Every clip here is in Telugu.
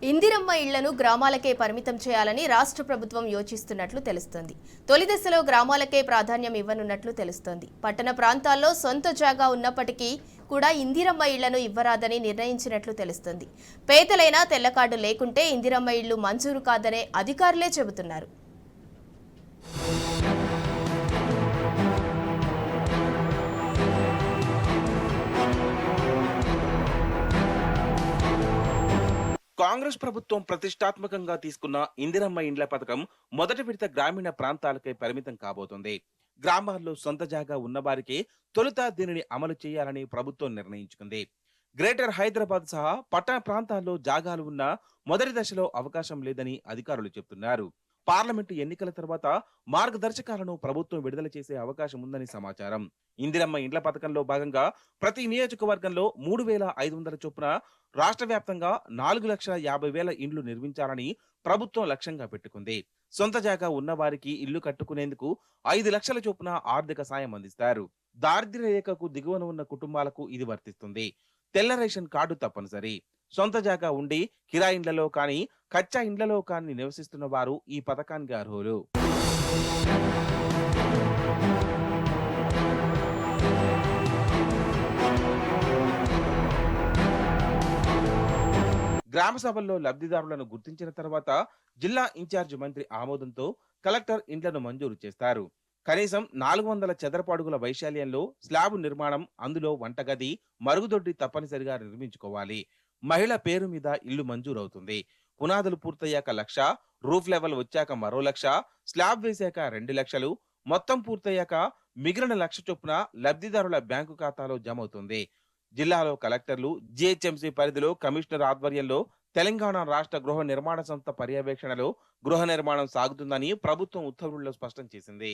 ఇందిరమ్మ ఇళ్లను గ్రామాలకే పరిమితం చేయాలని రాష్ట్ర ప్రభుత్వం యోచిస్తున్నట్లు తెలుస్తోంది. తొలి దశలో గ్రామాలకే ప్రాధాన్యం ఇవ్వనున్నట్లు తెలుస్తోంది. పట్టణ ప్రాంతాల్లో సొంత జాగా ఉన్నప్పటికీ కూడా ఇందిరమ్మ ఇళ్లను ఇవ్వరాదని నిర్ణయించినట్లు తెలుస్తోంది. పేదలైనా తెల్ల కార్డు లేకుంటే ఇందిరమ్మ ఇళ్లు మంజూరు కాదనే అధికారులే చెబుతున్నారు. కాంగ్రెస్ ప్రభుత్వం ప్రతిష్టాత్మకంగా తీసుకున్న ఇందిరమ్మ ఇండ్ల పథకం మొదటి విడత గ్రామీణ ప్రాంతాలకే పరిమితం కాబోతోంది. గ్రామాల్లో సొంత జాగా ఉన్నవారికే తొలుత దీనిని అమలు చేయాలని ప్రభుత్వం నిర్ణయించుకుంది. గ్రేటర్ హైదరాబాద్ సహా పట్టణ ప్రాంతాల్లో జాగాలు ఉన్న మొదటి దశలో అవకాశం లేదని అధికారులు చెబుతున్నారు. పార్లమెంటు ఎన్నికల తర్వాత మార్గదర్శకాలను ప్రభుత్వం విడుదల చేసే అవకాశం ఉందని సమాచారం. ఇందిరమ్మ ఇండ్ల పథకంలో భాగంగా ప్రతి నియోజకవర్గంలో 3,500 చొప్పున రాష్ట్ర వ్యాప్తంగా 4,50,000 ఇండ్లు నిర్మించాలని ప్రభుత్వం లక్ష్యంగా పెట్టుకుంది. సొంత జాగా ఉన్న వారికి ఇల్లు కట్టుకునేందుకు 5 లక్షల చొప్పున ఆర్థిక సాయం అందిస్తారు. దారిద్ర్య రేఖకు దిగువన ఉన్న కుటుంబాలకు ఇది వర్తిస్తుంది. తెల్ల రేషన్ కార్డు తప్పనిసరి. సొంత జాగా ఉండి కిరాయి ఇండ్లలో కానీ కచ్చా ఇండ్లలో కానీ నివసిస్తున్న వారు ఈ పథకానికి అర్హులు. గ్రామ సభల్లో లబ్ధిదారులను గుర్తించిన తర్వాత జిల్లా ఇన్ఛార్జ్ మంత్రి ఆమోదంతో కలెక్టర్ ఇండ్లను మంజూరు చేస్తారు. కనీసం 400 చదరపు అడుగుల వైశాల్యంలో స్లాబ్ నిర్మాణం, అందులో వంటగది, మరుగుదొడ్డి తప్పనిసరిగా నిర్మించుకోవాలి. మహిళ పేరు మీద ఇల్లు మంజూరవుతుంది. పునాదులు పూర్తయ్యాక 1,00,000, రూఫ్ లెవెల్ వచ్చాక మరో 1,00,000, స్లాబ్ వేశాక 2 లక్షలు, మొత్తం పూర్తయ్యాక మిగిలిన 1,00,000 చొప్పున లబ్ధిదారుల బ్యాంకు ఖాతాలో జమ అవుతుంది. జిల్లాలో కలెక్టర్లు, జిహెచ్ఎంసీ పరిధిలో కమిషనర్ ఆధ్వర్యంలో తెలంగాణ రాష్ట్ర గృహ నిర్మాణ సంస్థ పర్యవేక్షణలో గృహ నిర్మాణం సాగుతుందని ప్రభుత్వం ఉత్తర్వుల్లో స్పష్టం చేసింది.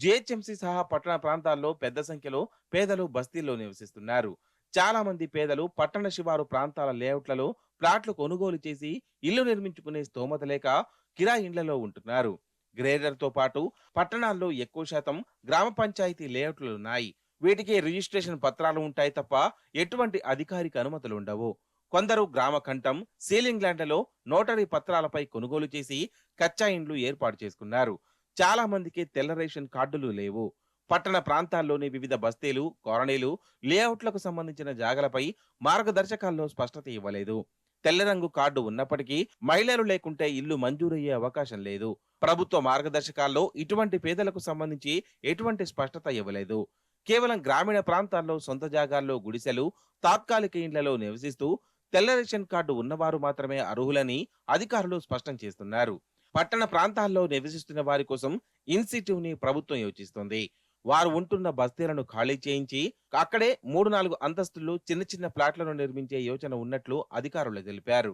జిహెచ్ఎంసీ సహా పట్టణ ప్రాంతాల్లో పెద్ద సంఖ్యలో పేదలు బస్తీల్లో నివసిస్తున్నారు. చాలా మంది పేదలు పట్టణ శివారు ప్రాంతాల లేఅవుట్లలో ప్లాట్లు కొనుగోలు చేసి ఇల్లు నిర్మించుకునే స్తోమత లేక కిరాయి ఇండ్లలో ఉంటున్నారు. గ్రేడర్ తో పాటు పట్టణాల్లో ఎక్కువ శాతం గ్రామ పంచాయతీ లేఅవుట్లు ఉన్నాయి. వీటికి రిజిస్ట్రేషన్ పత్రాలు ఉంటాయి తప్ప ఎటువంటి అధికారిక అనుమతులు ఉండవు. కొందరు గ్రామ కంఠం, సీలింగ్ ల్యాండ్లలో నోటరీ పత్రాలపై కొనుగోలు చేసి కచ్చా ఇండ్లు ఏర్పాటు చేసుకున్నారు. చాలా మందికి తెల్ల రేషన్ కార్డులు లేవు. పట్టణ ప్రాంతాల్లోని వివిధ బస్తీలు, కాలనీలు, లేఅవుట్లకు సంబంధించిన జాగలపై మార్గదర్శకాల్లో స్పష్టత ఇవ్వలేదు. తెల్ల రంగు కార్డు ఉన్నప్పటికీ మహిళలు లేకుంటే ఇల్లు మంజూరయ్యే అవకాశం లేదు. ప్రభుత్వ మార్గదర్శకాల్లో ఇటువంటి పేదలకు సంబంధించి ఎటువంటి స్పష్టత ఇవ్వలేదు. కేవలం గ్రామీణ ప్రాంతాల్లో సొంత జాగాల్లో గుడిసెలు, తాత్కాలిక ఇండ్లలో నివసిస్తూ తెల్ల రేషన్ కార్డు ఉన్నవారు మాత్రమే అర్హులని అధికారులు స్పష్టం చేస్తున్నారు. పట్టణ ప్రాంతాల్లో నివసిస్తున్న వారి కోసం ఇన్సిటివ్ ని ప్రభుత్వం యోచిస్తోంది. వారు ఉంటున్న బస్తీలను ఖాళీ చేయించి అక్కడే 3-4 అంతస్తులు చిన్న చిన్న ఫ్లాట్లను నిర్మించే యోచన ఉన్నట్లు అధికారులు తెలిపారు.